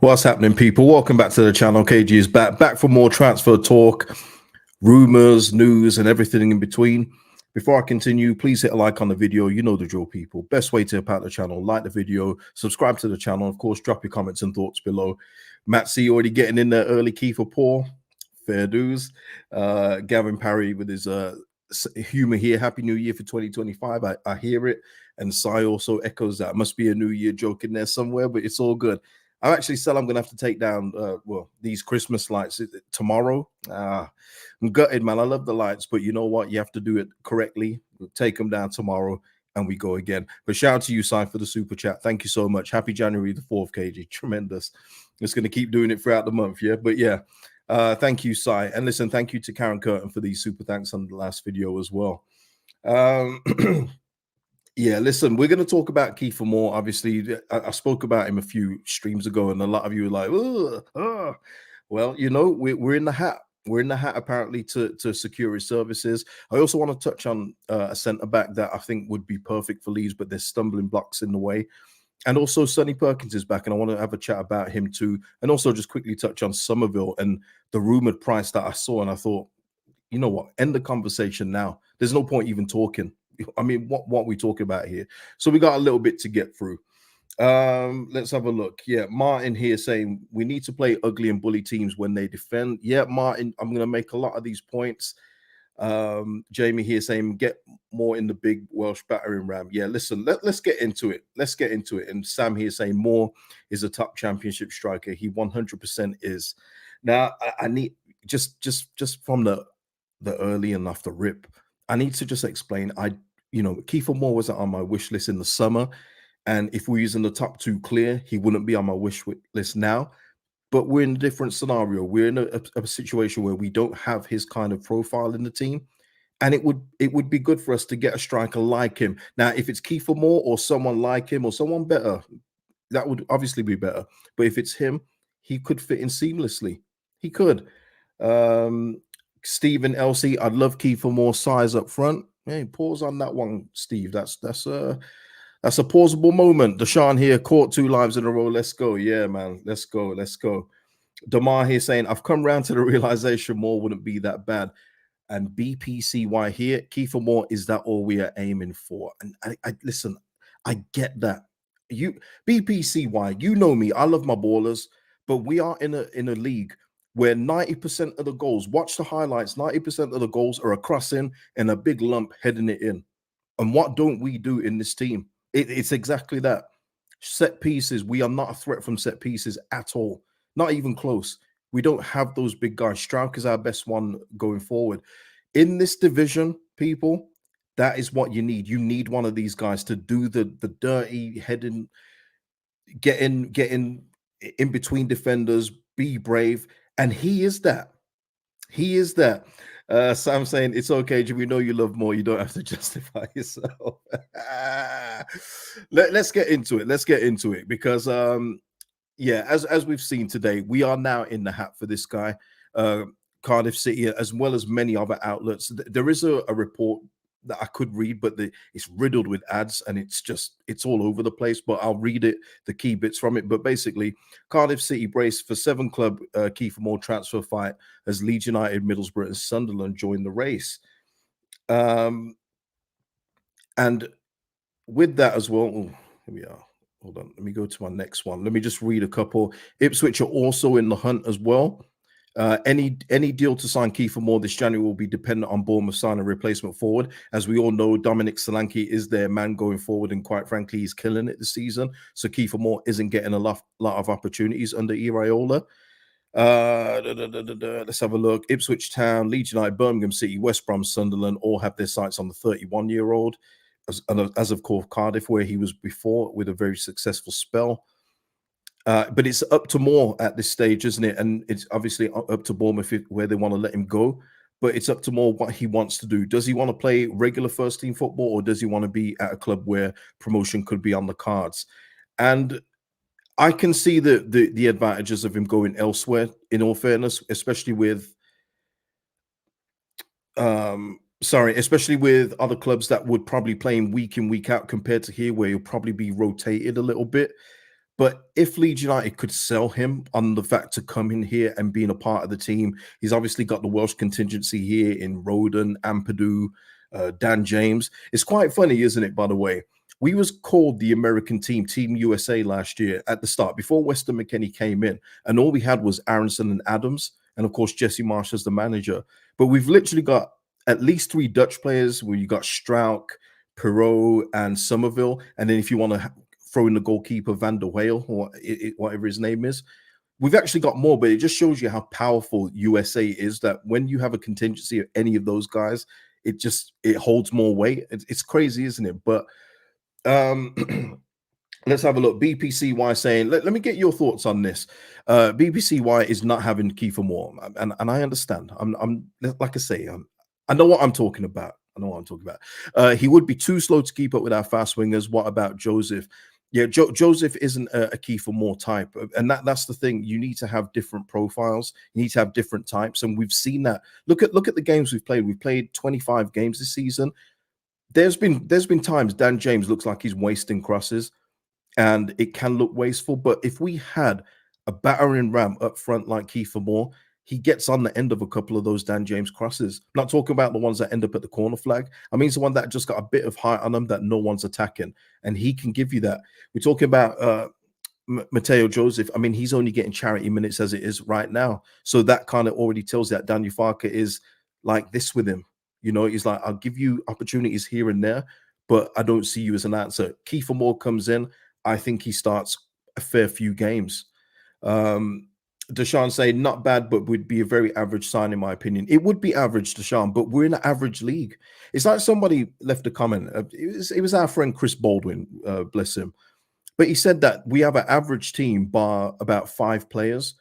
What's happening, people? Welcome back to the channel. KG is back for more transfer talk, rumors, news, and everything in between. Before I continue, please hit a like on the video. You know the drill, people. Best way to help out the channel: like the video, subscribe to the channel, of course, drop your comments and thoughts below. Matt C already getting in there early. Kieffer Moore, fair dues. Gavin Parry with his humor here. Happy New Year for 2025. I hear it, and Sai also echoes that. Must be a New Year joke in there somewhere, but it's all good. I actually said I'm gonna have to take down these Christmas lights tomorrow. I'm gutted, man. I love the lights, but you know what? You have to do it correctly. We'll take them down tomorrow and we go again. But shout out to you, Si, for the super chat. Thank you so much. Happy January the 4th, KG. Tremendous. Just gonna keep doing it throughout the month, yeah. But yeah, thank you, Si. And listen, thank you to Karen Curtin for these super thanks on the last video as well. Yeah, listen, we're going to talk about Kieffer Moore. Obviously, I spoke about him a few streams ago, and a lot of you were like, well, you know, we're in the hat. We're in the hat, apparently, to secure his services. I also want to touch on a centre-back that I think would be perfect for Leeds, but there's stumbling blocks in the way. And also, Sonny Perkins is back, and I want to have a chat about him too. And also just quickly touch on Summerville and the rumoured price that I saw, and I thought, you know what, end the conversation now. There's no point even talking. I mean, what are we talking about here? So we got a little bit to get through. Let's have a look. Yeah, Martin here saying we need to play ugly and bully teams when they defend. Yeah, Martin, I'm going to make a lot of these points. Jamie here saying get more in the big Welsh battering ram. Yeah, listen, let's get into it. Let's get into it. And Sam here saying Moore is a top championship striker. He 100% is. Now, I need just from the early and off the rip, I need to just explain. Kieffer Moore wasn't on my wish list in the summer, and if we're using the top two clear, he wouldn't be on my wish list now. But we're in a different scenario. We're in a situation where we don't have his kind of profile in the team, and it would be good for us to get a striker like him. Now, if it's Kieffer Moore or someone like him or someone better, that would obviously be better. But if it's him, he could fit in seamlessly. He could. Stephen LC, I'd love Kieffer Moore size up front. Hey, pause on that one, Steve. That's a pausable moment. Deshaun here caught 2 lives in a row. Let's go. Yeah, man. Let's go. Damar here saying, I've come round to the realization Moore wouldn't be that bad. And BPCY here, Kieffer Moore, is that all we are aiming for? And I listen, I get that. You BPCY, you know me. I love my ballers, but we are in a league where 90% of the goals, watch the highlights, 90% of the goals are a crossing and a big lump heading it in. And what don't we do in this team? It's exactly that. Set pieces, we are not a threat from set pieces at all. Not even close. We don't have those big guys. Strauch is our best one going forward. In this division, people, that is what you need. You need one of these guys to do the dirty heading, getting in between defenders, be brave. And he is that. He is that. Sam saying, it's okay, we know you love more. You don't have to justify yourself. Let's get into it. Let's get into it because, yeah, as we've seen today, we are now in the hat for this guy. Cardiff City, as well as many other outlets. There is a report that I could read, but it's riddled with ads and it's all over the place. But I'll read it, the key bits from it. But basically, Cardiff City brace for 7-club Kieffer Moore transfer fight as Leeds United, Middlesbrough, and Sunderland join the race. And with that as well, here we are. Hold on, let me go to my next one. Let me just read a couple. Ipswich are also in the hunt as well. Any deal to sign Kieffer Moore this January will be dependent on Bournemouth signing a replacement forward. As we all know, Dominic Solanke is their man going forward, and quite frankly, he's killing it this season. So Kieffer Moore isn't getting a lot of opportunities under Iraola. Let's have a look. Ipswich Town, Leeds United, Birmingham City, West Brom, Sunderland all have their sights on the 31-year-old, as of course Cardiff, where he was before with a very successful spell. But it's up to Moore at this stage, isn't it? And it's obviously up to Bournemouth where they want to let him go. But it's up to Moore what he wants to do. Does he want to play regular first-team football, or does he want to be at a club where promotion could be on the cards? And I can see the advantages of him going elsewhere, in all fairness, especially with especially with other clubs that would probably play him week in, week out compared to here, where he'll probably be rotated a little bit. But if Leeds United could sell him on the fact to come in here and being a part of the team, he's obviously got the Welsh contingency here in Roden, Ampadu, Dan James. It's quite funny, isn't it, by the way? We was called the American team, Team USA last year at the start, before Weston McKennie came in. And all we had was Aronson and Adams. And of course, Jesse Marsh as the manager. But we've literally got at least 3 Dutch players where you got Struijk, Perot, and Summerville. And then if you want to throw in the goalkeeper, Van der Weyl, or whatever his name is, we've actually got more, but it just shows you how powerful USA is, that when you have a contingency of any of those guys, it holds more weight. It's crazy, isn't it? But let's have a look. BPCY saying, let me get your thoughts on this. BPCY is not having Kieffer Moore, and I understand. I'm like I say, I know what I'm talking about. I know what I'm talking about. He would be too slow to keep up with our fast wingers. What about Joseph? Yeah, Joseph isn't a Kieffer Moore type, and that's the thing. You need to have different profiles. You need to have different types, and we've seen that. Look at the games we've played. We've played 25 games this season. There's been times Dan James looks like he's wasting crosses, and it can look wasteful. But if we had a battering ram up front like Kieffer Moore, he gets on the end of a couple of those Dan James crosses. I'm not talking about the ones that end up at the corner flag. I mean, it's the one that just got a bit of height on them that no one's attacking, and he can give you that. We're talking about Mateo Joseph. I mean, he's only getting charity minutes as it is right now, so that kind of already tells you that Daniel Farke is like this with him. You know, he's like, I'll give you opportunities here and there, but I don't see you as an answer. Kieffer Moore comes in. I think he starts a fair few games. Deshaun saying not bad, but would be a very average sign in my opinion. It would be average, Deshaun, but we're in an average league. It's like somebody left a comment. It was our friend Chris Baldwin, bless him. But he said that we have an average team bar about 5 players.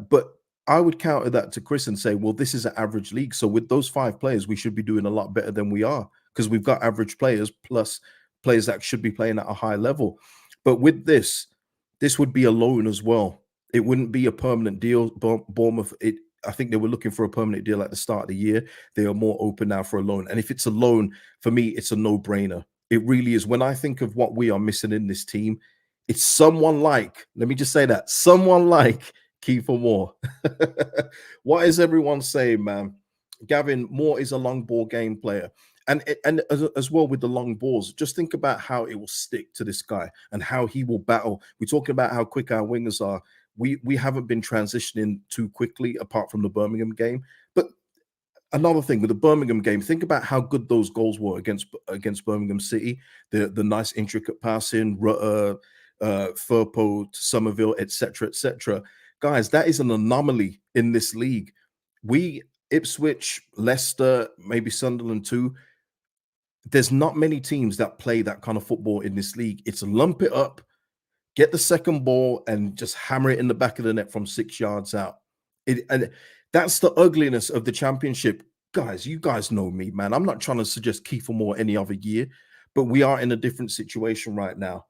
But I would counter that to Chris and say, well, this is an average league. So with those 5 players, we should be doing a lot better than we are, because we've got average players plus players that should be playing at a high level. But with this would be a loan as well. It wouldn't be a permanent deal. Bournemouth, I think they were looking for a permanent deal at the start of the year. They are more open now for a loan. And if it's a loan, for me, it's a no-brainer. It really is. When I think of what we are missing in this team, it's someone like, let me just say that, someone like Kieffer Moore. What is everyone saying, man? Gavin, Moore is a long ball game player. And as well with the long balls, just think about how it will stick to this guy and how he will battle. We're talking about how quick our wingers are. We haven't been transitioning too quickly, apart from the Birmingham game. But another thing with the Birmingham game, think about how good those goals were against Birmingham City. The nice intricate passing, Rutter, Firpo to Somerville, etc., etc. Guys, that is an anomaly in this league. We, Ipswich, Leicester, maybe Sunderland too. There's not many teams that play that kind of football in this league. It's lump it up, get the second ball, and just hammer it in the back of the net from 6 yards out. And that's the ugliness of the championship. Guys, you guys know me, man. I'm not trying to suggest Kieffer Moore any other year, but we are in a different situation right now.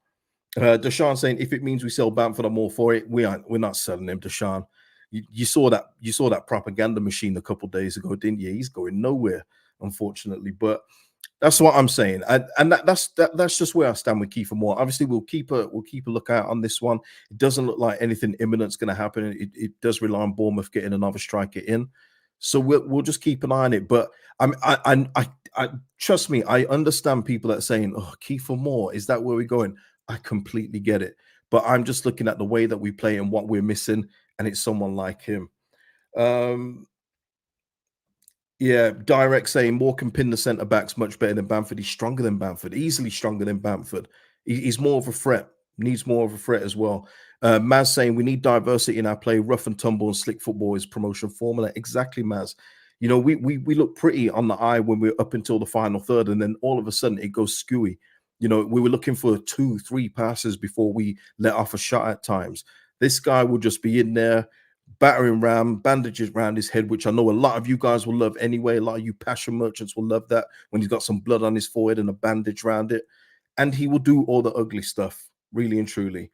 Deshaun saying, if it means we sell Bamford, I'm all for it. We're not selling him, Deshaun. You saw that propaganda machine a couple days ago, didn't you? He's going nowhere, unfortunately. But that's what I'm saying, and that's just where I stand with Kieffer Moore. Obviously, we'll keep a lookout on this one. It doesn't look like anything imminent's going to happen. It does rely on Bournemouth getting another striker in, so we'll just keep an eye on it. But I trust me, I understand people that are saying, "Oh, Kieffer Moore, is that where we're going?" I completely get it, but I'm just looking at the way that we play and what we're missing, and it's someone like him. Yeah, direct saying Moore can pin the centre backs much better than Bamford. He's stronger than Bamford, easily stronger than Bamford. He's more of a threat, needs more of a threat as well. Maz saying we need diversity in our play. Rough and tumble and slick football is promotion formula. Exactly, Maz. You know, we look pretty on the eye when we're up until the final third, and then all of a sudden it goes skewy. You know, we were looking for 2-3 passes before we let off a shot at times. This guy will just be in there, battering ram, bandages around his head, which I know a lot of you guys will love anyway. A lot of you passion merchants will love that when he's got some blood on his forehead and a bandage around it. And he will do all the ugly stuff, really and truly.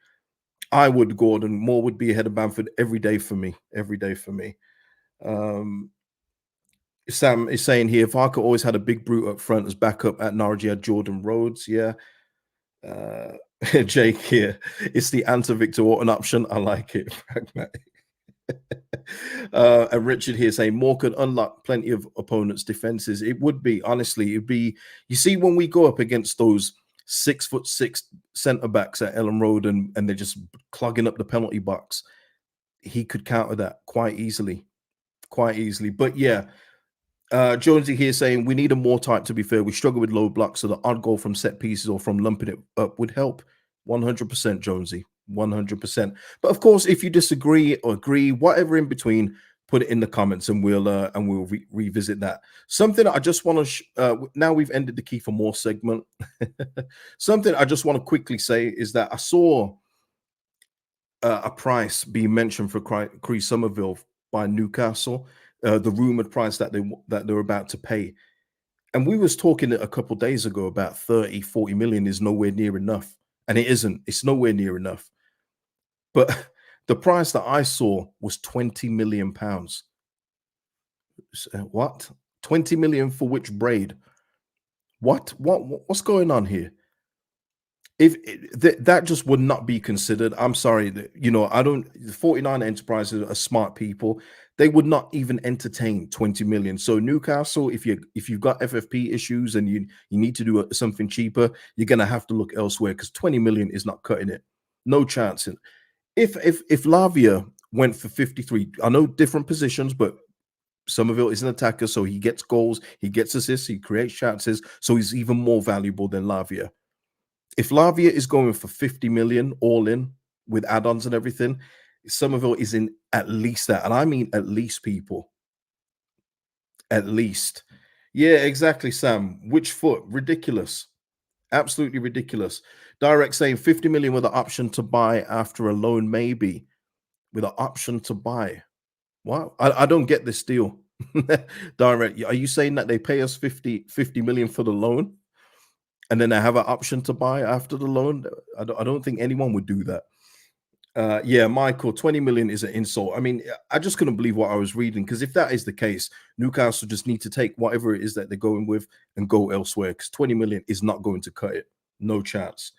I would, Gordon, Moore would be ahead of Bamford every day for me. Every day for me. Sam is saying here, Farke always had a big brute up front as backup at Norwich. He had Jordan Rhodes. Yeah. Jake here. It's the answer Victor Orton option. I like it. Pragmatic. And Richard here saying Moore could unlock plenty of opponents' defenses. It would be, honestly, it'd be, you see, when we go up against those 6'6" centre backs at Ellen Road and they're just clogging up the penalty box, he could counter that quite easily. Quite easily. But yeah, Jonesy here saying we need a Moore type, to be fair. We struggle with low blocks, so the odd goal from set pieces or from lumping it up would help. 100%, Jonesy. 100%. But of course, if you disagree or agree, whatever in between, put it in the comments and we'll revisit that. Something I just want to now we've ended the Kieffer Moore segment. Something I just want to quickly say is that I saw a price being mentioned for Summerville by Newcastle, the rumored price that they're about to pay. And we was talking a couple of days ago about 30-40 million is nowhere near enough. And it isn't. It's nowhere near enough. But the price that I saw was 20 million pounds. What? 20 million for which braid? What's going on here? If that just would not be considered, I'm sorry, you know, I don't. 49 Enterprises are smart people. They would not even entertain 20 million. So Newcastle, if you've got FFP issues and you need to do something cheaper, you're gonna have to look elsewhere because 20 million is not cutting it. No chance. If Lavia went for 53, I know different positions, but Somerville is an attacker, so he gets goals, he gets assists, he creates chances, so he's even more valuable than Lavia. If Lavia is going for 50 million all in with add-ons and everything, Somerville is in at least that. And I mean at least, people. At least. Yeah, exactly, Sam. Which foot? Ridiculous. Absolutely ridiculous. Direct saying 50 million with an option to buy after a loan, maybe. With an option to buy. Wow. I don't get this deal. Direct. Are you saying that they pay us 50 million for the loan? And then they have an option to buy after the loan? I don't think anyone would do that. Yeah, Michael, 20 million is an insult. I mean, I just couldn't believe what I was reading, because if that is the case, Newcastle just need to take whatever it is that they're going with and go elsewhere, because 20 million is not going to cut it. No chance.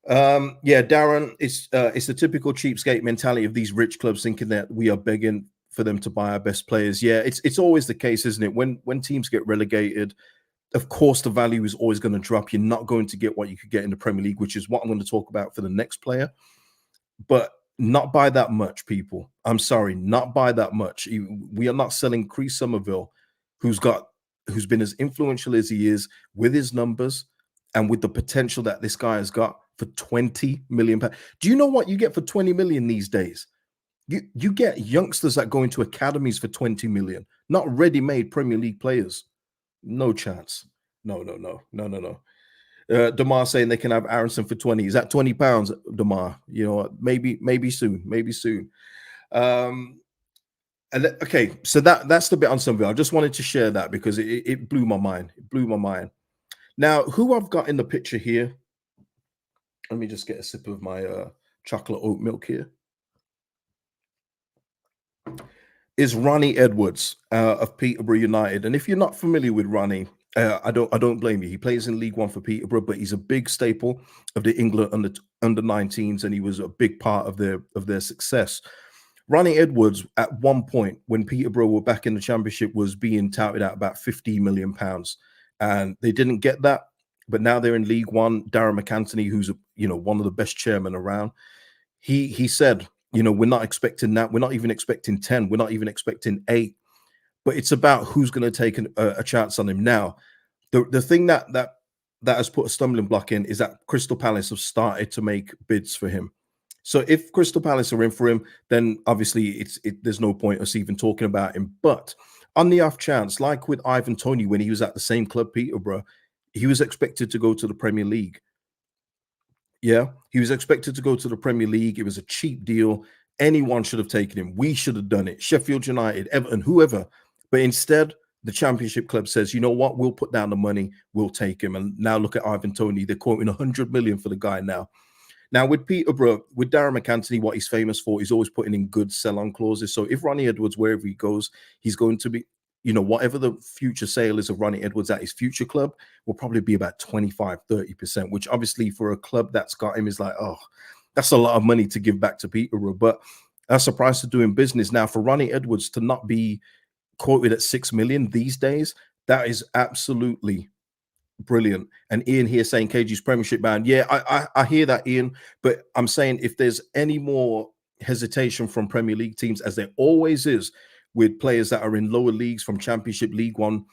Yeah, Darren, it's the typical cheapskate mentality of these rich clubs thinking that we are begging for them to buy our best players. Yeah, it's always the case, isn't it? When teams get relegated, of course, the value is always going to drop. You're not going to get what you could get in the Premier League, which is what I'm going to talk about for the next player. But not by that much, people. I'm sorry, not by that much. We are not selling Chris Somerville, who's been as influential as he is with his numbers and with the potential that this guy has got, for 20 million pounds. Do you know what you get for 20 million these days? You get youngsters that go into academies for 20 million, not ready-made Premier League players. No chance. No. Damar saying they can have Aronson for 20. Is that 20 pounds, Damar? You know, maybe soon. Okay, so that's the bit on Somerville. I just wanted to share that because it blew my mind. It blew my mind. Now, who I've got in the picture here, let me just get a sip of my chocolate oat milk here, is Ronnie Edwards of Peterborough United. And if you're not familiar with Ronnie, I don't blame you. He plays in League One for Peterborough, but he's a big staple of the England under 19s, and he was a big part of their success. Ronnie Edwards, at one point when Peterborough were back in the Championship, was being touted at about 15 million pounds, and they didn't get that. But now they're in League One. Darren McAntony, who's one of the best chairmen around, he said, we're not expecting that. We're not even expecting 10. We're not even expecting 8. But it's about who's going to take a chance on him. Now, the thing that has put a stumbling block in is that Crystal Palace have started to make bids for him. So if Crystal Palace are in for him, then obviously there's no point us even talking about him. But on the off chance, like with Ivan Toney when he was at the same club, Peterborough, he was expected to go to the Premier League. Yeah, he was expected to go to the Premier League. It was a cheap deal. Anyone should have taken him. We should have done it. Sheffield United, Everton, whoever. But instead, the Championship club says, you know what? We'll put down the money. We'll take him. And now look at Ivan Toney. They're quoting 100 million for the guy now. Now, with Peterborough, with Darren McAntony, what he's famous for, he's always putting in good sell-on clauses. So if Ronnie Edwards, wherever he goes, he's going to be you know, whatever the future sale is of Ronnie Edwards at his future club will probably be about 25-30%, which obviously for a club that's got him is like, oh, that's a lot of money to give back to Peterborough. But that's a price of doing business. Now, for Ronnie Edwards to not be quoted at 6 million these days, that is absolutely brilliant. And Ian here saying KG's Premiership bound. Yeah, I hear that, Ian. But I'm saying if there's any more hesitation from Premier League teams, as there always is with players that are in lower leagues from Championship, League One,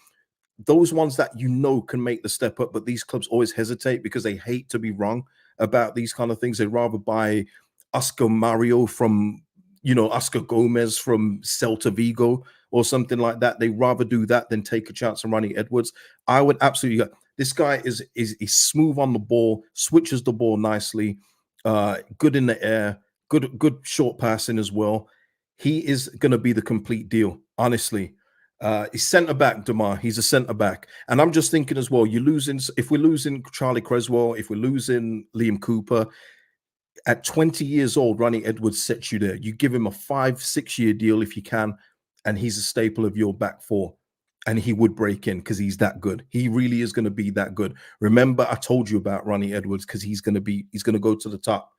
those ones that you know can make the step up, but these clubs always hesitate because they hate to be wrong about these kind of things. They'd rather buy Oscar Mario from, you know, Oscar Gomez from Celta Vigo or something like that. They rather do that than take a chance on Ronnie Edwards. I would absolutely. This guy is smooth on the ball, switches the ball nicely, good in the air, good short passing as well. He is going to be the complete deal, honestly. He's centre back, Demar. He's a centre back, and I'm just thinking as well. You're losing if we're losing Charlie Creswell, if we're losing Liam Cooper. At 20 years old, Ronnie Edwards sets you there. You give him a 5-6 year deal if you can, and he's a staple of your back four. And he would break in because he's that good. He really is going to be that good. Remember, I told you about Ronnie Edwards because he's going to go to the top.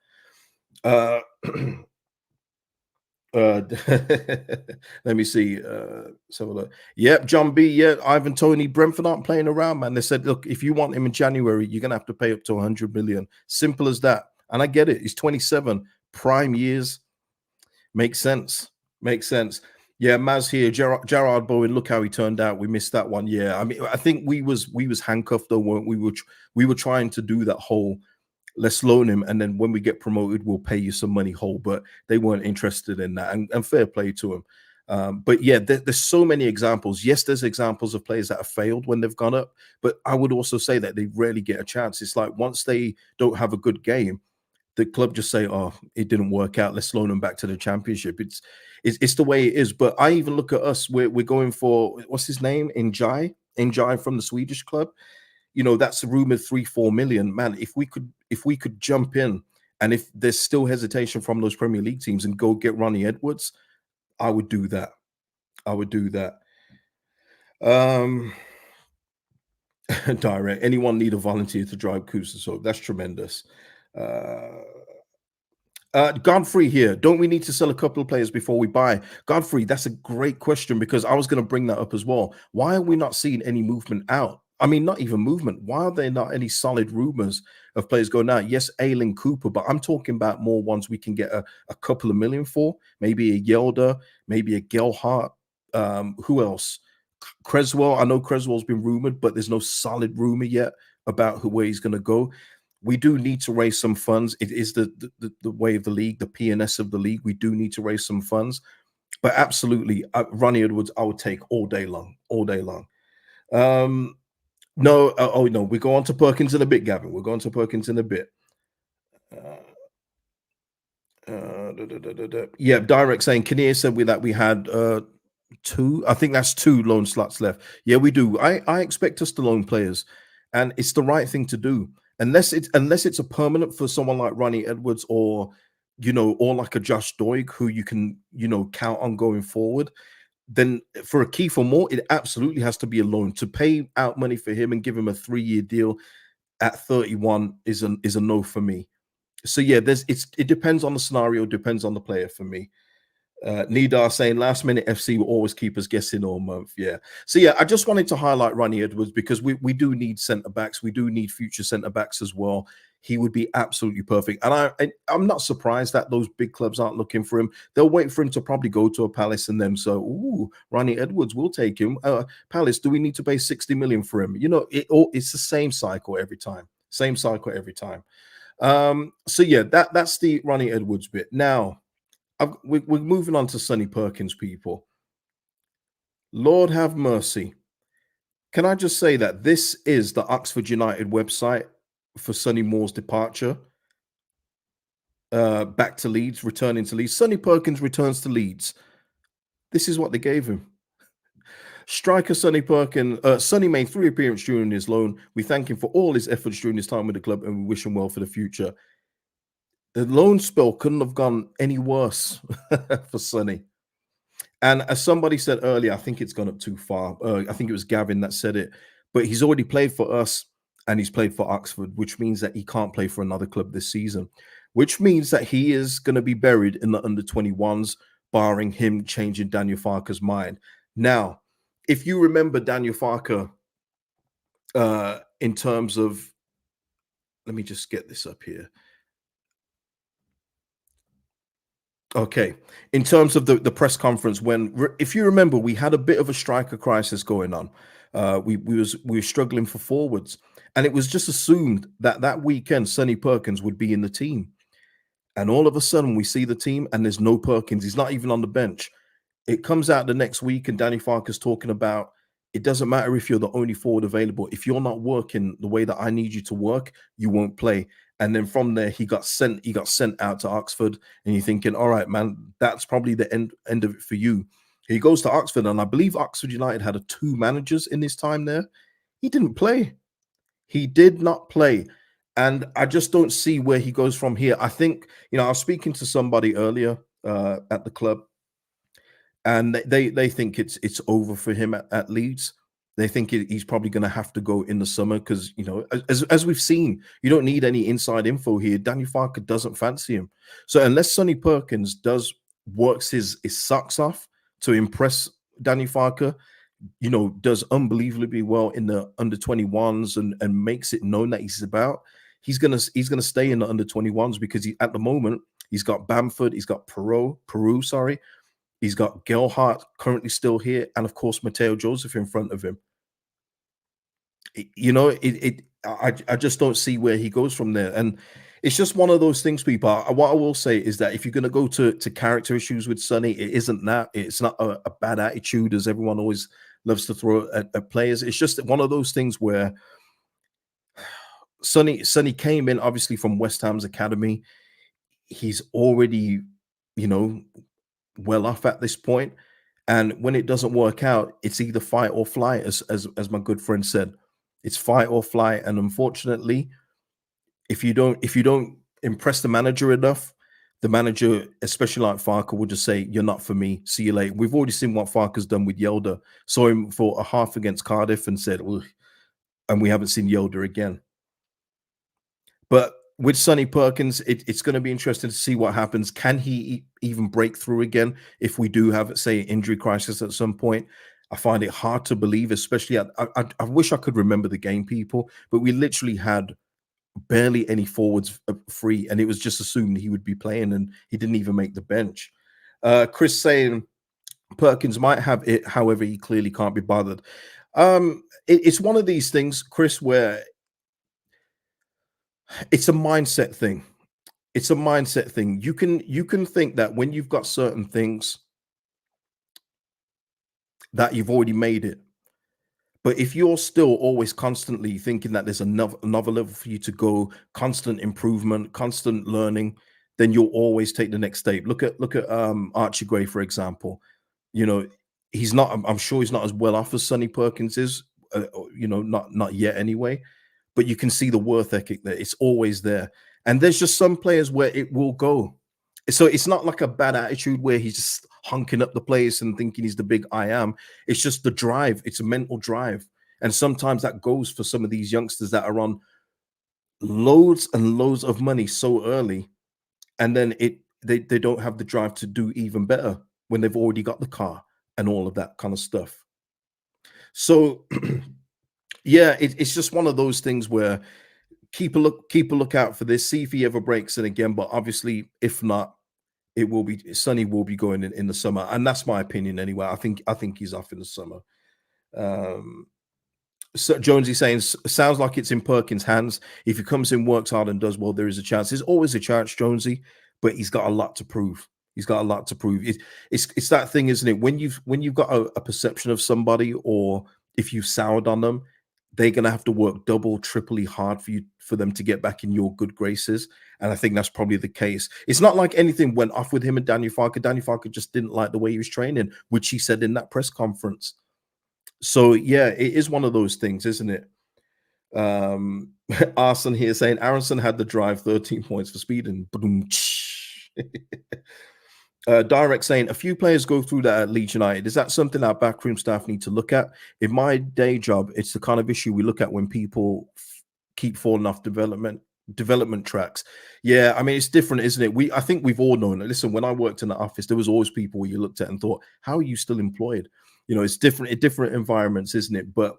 Let me see. So yep, John B. Yeah, Ivan Toney, Brentford aren't playing around, man. They said, look, if you want him in January, you're gonna have to pay up to 100 million. Simple as that. And I get it. He's 27, prime years. Makes sense. Makes sense. Yeah, Maz here. Gerard Bowen. Look how he turned out. We missed that one. Yeah, I mean, I think we was handcuffed though, weren't we? We were trying to do that whole. Let's loan him, and then when we get promoted, we'll pay you some money whole. But they weren't interested in that, and fair play to him. But yeah, there's so many examples. Yes, there's examples of players that have failed when they've gone up, but I would also say that they rarely get a chance. It's like once they don't have a good game, the club just say, "Oh, it didn't work out. Let's loan them back to the Championship." It's the way it is. But I even look at us. We're going for what's his name, Njai from the Swedish club. You know, that's a rumored 3-4 million. Man, if we could jump in, and if there's still hesitation from those Premier League teams and go get Ronnie Edwards, I would do that. I would do that. Direct. Anyone need a volunteer to drive Kusa? So that's tremendous. Godfrey here. Don't we need to sell a couple of players before we buy? Godfrey, that's a great question because I was going to bring that up as well. Why are we not seeing any movement out? I mean, not even movement. Why are there not any solid rumors of players going out? Yes, Ailing Cooper, but I'm talking about more ones we can get a couple of million for. Maybe a Yelder, maybe a Gelhart. Who else? Creswell. I know Creswell's been rumored, but there's no solid rumor yet about where he's going to go. We do need to raise some funds. It is the way of the league, the PNS of the league. We do need to raise some funds. But absolutely, Ronnie Edwards, I would take all day long, all day long. No, oh no, we go on to Perkins in a bit, Gavin. We're going to Perkins in a bit. Yeah, direct saying Kinnear said we had two. I think that's 2 loan slots left. Yeah, we do. I expect us to loan players, and it's the right thing to do. Unless it's a permanent for someone like Ronnie Edwards or or like a Josh Doig who you can count on going forward. Then for a Kieffer Moore, it absolutely has to be a loan. To pay out money for him and give him a 3-year deal at 31 is a no for me. So yeah, it depends on the scenario, depends on the player for me. Nidar saying last minute FC will always keep us guessing all month. Yeah. So yeah, I just wanted to highlight Ronnie Edwards because we do need centre backs. We do need future centre backs as well. He would be absolutely perfect. And I'm not surprised that those big clubs aren't looking for him. They'll wait for him to probably go to a Palace and then so, ooh, Ronnie Edwards, we'll take him. Palace, do we need to pay 60 million for him? It's the same cycle every time. Same cycle every time. So yeah, that's the Ronnie Edwards bit. Now, we're moving on to Sonny Perkins, people. Lord have mercy. Can I just say that this is the Oxford United website for Sonny Moore's departure back to Leeds, returning to Leeds. Sonny Perkins returns to Leeds. This is what they gave him. Striker Sonny Perkins. Sonny made 3 appearances during his loan. We thank him for all his efforts during his time with the club and we wish him well for the future. The loan spell couldn't have gone any worse for Sonny. And as somebody said earlier, I think it's gone up too far. I think it was Gavin that said it, but he's already played for us and he's played for Oxford, which means that he can't play for another club this season, which means that he is going to be buried in the under 21s, barring him changing Daniel Farker's mind. Now, if you remember Daniel Farker, in terms of, let me just get this up here. Okay. In terms of the press conference, if you remember, we had a bit of a striker crisis going on. We were struggling for forwards, and it was just assumed that that weekend Sonny Perkins would be in the team. And all of a sudden, we see the team, and there's no Perkins. He's not even on the bench. It comes out the next week, and Danny Farker's talking about it doesn't matter if you're the only forward available. If you're not working the way that I need you to work, you won't play. And then from there, he got sent. He got sent out to Oxford, and you're thinking, all right, man, that's probably the end of it for you. He goes to Oxford, and I believe Oxford United had two managers in his time there. He didn't play. He did not play. And I just don't see where he goes from here. I think, I was speaking to somebody earlier at the club, and they think it's over for him at Leeds. They think he's probably going to have to go in the summer because as we've seen, you don't need any inside info here. Daniel Farker doesn't fancy him, so unless Sonny Perkins works his socks off to impress Daniel Farker, does unbelievably well in the under 21s and makes it known that he's gonna stay in the under 21s because at the moment he's got Bamford, he's got Peru, sorry. He's got Gelhardt currently still here, and of course Mateo Joseph in front of him. I just don't see where he goes from there, and it's just one of those things. People, what I will say is that if you're going to go to character issues with Sonny, it isn't that. It's not a bad attitude, as everyone always loves to throw at players. It's just one of those things where Sonny came in obviously from West Ham's academy. He's already, you know, well off at this point, and when it doesn't work out, it's either fight or flight, as my good friend said. It's fight or flight, and unfortunately, if you don't impress the manager enough, the manager, especially like Farker, will just say, "You're not for me. See you later." We've already seen what Farker's done with Yelder. Saw him for a half against Cardiff and said, "Ugh," and we haven't seen Yelder again. But with Sonny Perkins, it's going to be interesting to see what happens. Can he even break through again if we do have, say, injury crisis at some point? I find it hard to believe, especially I wish I could remember the game, people, but we literally had barely any forwards free, and it was just assumed he would be playing, and he didn't even make the bench. Chris saying Perkins might have it, however, he clearly can't be bothered. It's one of these things, Chris, where it's a mindset thing. It's a mindset thing. You can think that when you've got certain things that you've already made it. But if you're still always constantly thinking that there's another level for you to go, constant improvement, constant learning, then you'll always take the next step. Look at Archie Gray, for example. You know, he's not. I'm sure he's not as well off as Sonny Perkins is. Not yet anyway. But you can see the worth ethic there. It's always there. And there's just some players where it will go. So it's not like a bad attitude where he's just hunking up the place and thinking he's the big I am. It's just the drive. It's a mental drive. And sometimes that goes for some of these youngsters that are on loads and loads of money so early. And then they don't have the drive to do even better when they've already got the car and all of that kind of stuff. So yeah, it's just one of those things where keep a lookout for this. See if he ever breaks it again. But obviously, if not, Sonny will be going in the summer, and that's my opinion anyway. I think he's off in the summer. Um, so Jonesy saying sounds like it's in Perkins' hands. If he comes in, works hard, and does well, there is a chance. There's always a chance, Jonesy, but he's got a lot to prove. He's got a lot to prove. It's that thing, isn't it? When you've got a perception of somebody, or if you soured on them, they're gonna have to work double, triply hard for them to get back in your good graces. And I think that's probably the case. It's not like anything went off with him and Daniel Farker. Daniel Farker just didn't like the way he was training, which he said in that press conference. So yeah, it is one of those things, isn't it? Arson here saying Aronson had the drive, 13 points for speed, and boom. Direct saying a few players go through that at Leeds United. Is that something our backroom staff need to look at? In my day job, it's the kind of issue we look at when people keep falling off development tracks. Yeah, I mean it's different, isn't it? I think we've all known it. Listen, when I worked in the office, there was always people where you looked at and thought, "How are you still employed?" You know, it's different in different environments, isn't it? But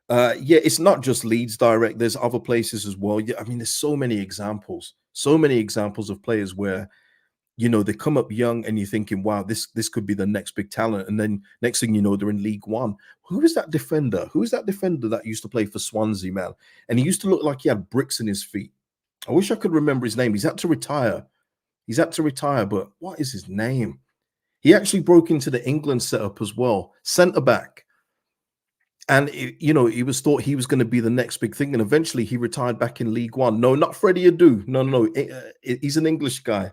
yeah, it's not just Leeds Direct. There's other places as well. Yeah, I mean, there's so many examples of players where they come up young and you're thinking, wow, this could be the next big talent. And then next thing you know, they're in League One. Who is that defender? Who is that defender that used to play for Swansea, man? And he used to look like he had bricks in his feet. I wish I could remember his name. He's had to retire. But what is his name? He actually broke into the England setup as well, centre back. And he was thought he was going to be the next big thing, and eventually he retired back in League One. No, not Freddie Adu. No. He's an English guy.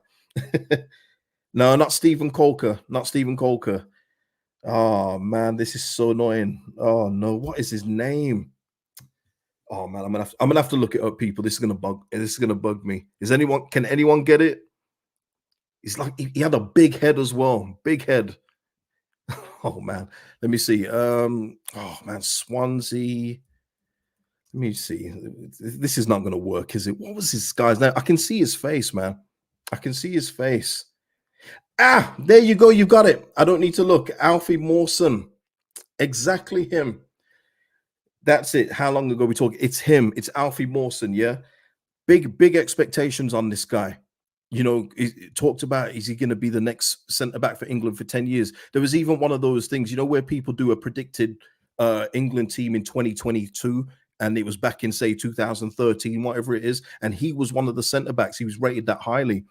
No, not Stephen Colker. Not Stephen Colker. Oh man, this is so annoying. Oh no, what is his name? Oh man, I'm gonna have to look it up, people. This is gonna bug me. Can anyone get it? He's like he had a big head as well. Big head. Oh man, let me see. Oh man, Swansea. Let me see. This is not gonna work, is it? What was this guy's name? I can see his face, man. I can see his face. Ah, there you go. You got it. I don't need to look. Alfie Mawson. Exactly him. That's it. How long ago we talked? It's him. It's Alfie Mawson. Yeah. Big expectations on this guy. He talked about, is he going to be the next centre back for England for 10 years? There was even one of those things, where people do a predicted England team in 2022, and it was back in, say, 2013, whatever it is. And he was one of the centre backs. He was rated that highly.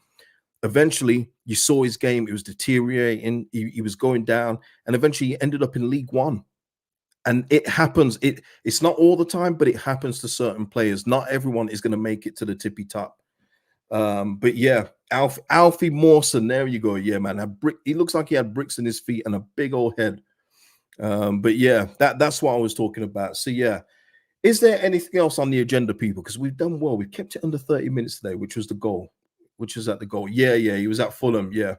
Eventually, you saw his game. It was deteriorating. He was going down. And eventually, he ended up in League One. And it happens. It's not all the time, but it happens to certain players. Not everyone is going to make it to the tippy top. But yeah, Alfie Mawson, there you go. Yeah, man. He looks like he had bricks in his feet and a big old head. But yeah, that's what I was talking about. So yeah, is there anything else on the agenda, people? Because we've done well. We've kept it under 30 minutes today, which was the goal. Yeah, he was at Fulham. Yeah,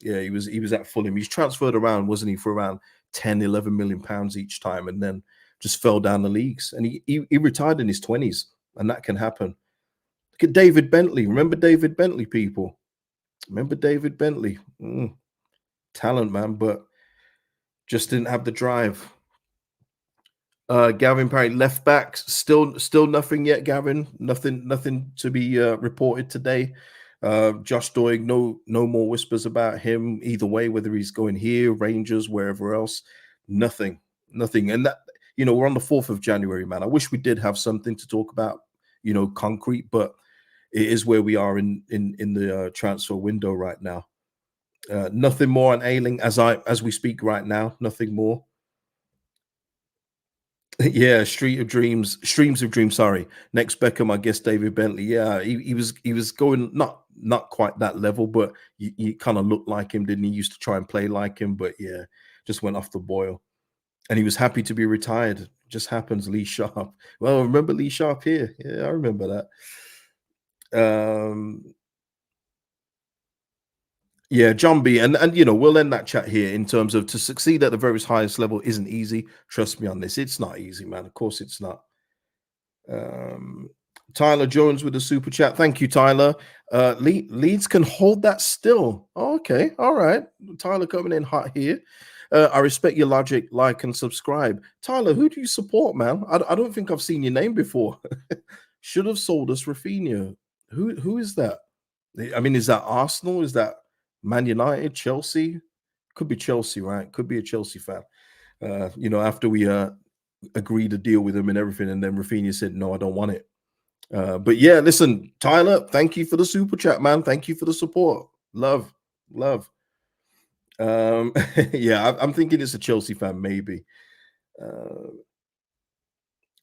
he was at Fulham. He's transferred around, wasn't he, for around 10, 11 million pounds each time, and then just fell down the leagues. And he retired in his 20s, and that can happen. Look at David Bentley. Remember David Bentley, people? Remember David Bentley? Talent, man, but just didn't have the drive. Gavin Parry, left back, still nothing yet, Gavin. Nothing to be reported today. Josh Doig, no more whispers about him either way, whether he's going here, Rangers, wherever else. Nothing. And that, we're on the 4th of January, man. I wish we did have something to talk about, concrete, but it is where we are in the transfer window right now. Nothing more on Ayling as we speak right now. Nothing more. Yeah, Streams of Dreams. Sorry, next Beckham, I guess David Bentley. Yeah, he was going not quite that level, but he kind of looked like him, didn't he? Used to try and play like him, but yeah, just went off the boil. And he was happy to be retired. Just happens, Lee Sharp. Well, remember Lee Sharp here? Yeah, I remember that. Yeah, John B. And we'll end that chat here in terms of to succeed at the very highest level isn't easy. Trust me on this. It's not easy, man. Of course it's not. Tyler Jones with a super chat. Thank you, Tyler. Leeds can hold that still. Oh, okay. All right. Tyler coming in hot here. I respect your logic. Like and subscribe. Tyler, who do you support, man? I don't think I've seen your name before. Should have sold us Rafinha. Who is that? I mean, is that Arsenal? Is that Man United, Chelsea? Could be Chelsea, right? Could be a Chelsea fan. After we agreed to deal with him and everything, and then Rafinha said, no, I don't want it. But yeah, listen, Tyler, thank you for the super chat, man. Thank you for the support. Love. Yeah, I'm thinking it's a Chelsea fan, maybe.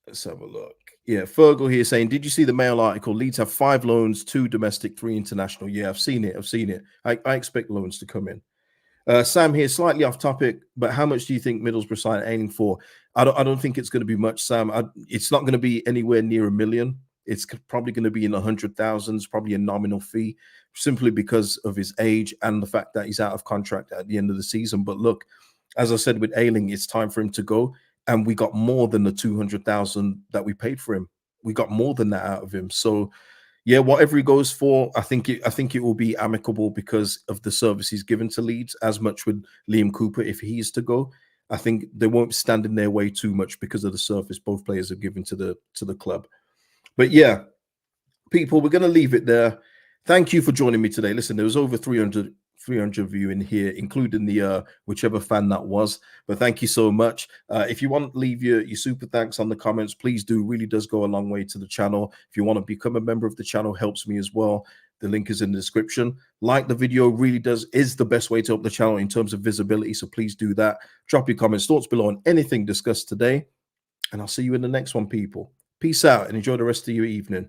Let's have a look. Yeah, Fergal here saying, did you see the Mail article? Leeds have 5 loans, 2 domestic, 3 international. Yeah, I've seen it. I expect loans to come in. Sam here, slightly off topic, but how much do you think Middlesbrough side aiming for? I don't think it's going to be much, Sam. It's not going to be anywhere near $1 million. It's probably going to be in the 100,000s, probably a nominal fee, simply because of his age and the fact that he's out of contract at the end of the season. But look, as I said with Ayling, it's time for him to go, and we got more than the 200,000 that we paid for him. We got more than that out of him. So yeah, whatever he goes for, I think it will be amicable because of the service he's given to Leeds. As much with Liam Cooper, if he is to go, I think they won't stand in their way too much because of the service both players have given to the club. But yeah, people, we're going to leave it there. Thank you for joining me today. Listen, there was over 300 of you in here, including the whichever fan that was. But thank you so much. If you want to leave your super thanks on the comments, please do. Really does go a long way to the channel. If you want to become a member of the channel, helps me as well. The link is in the description. Like the video, really is the best way to help the channel in terms of visibility. So please do that. Drop your comments, thoughts below on anything discussed today. And I'll see you in the next one, people. Peace out and enjoy the rest of your evening.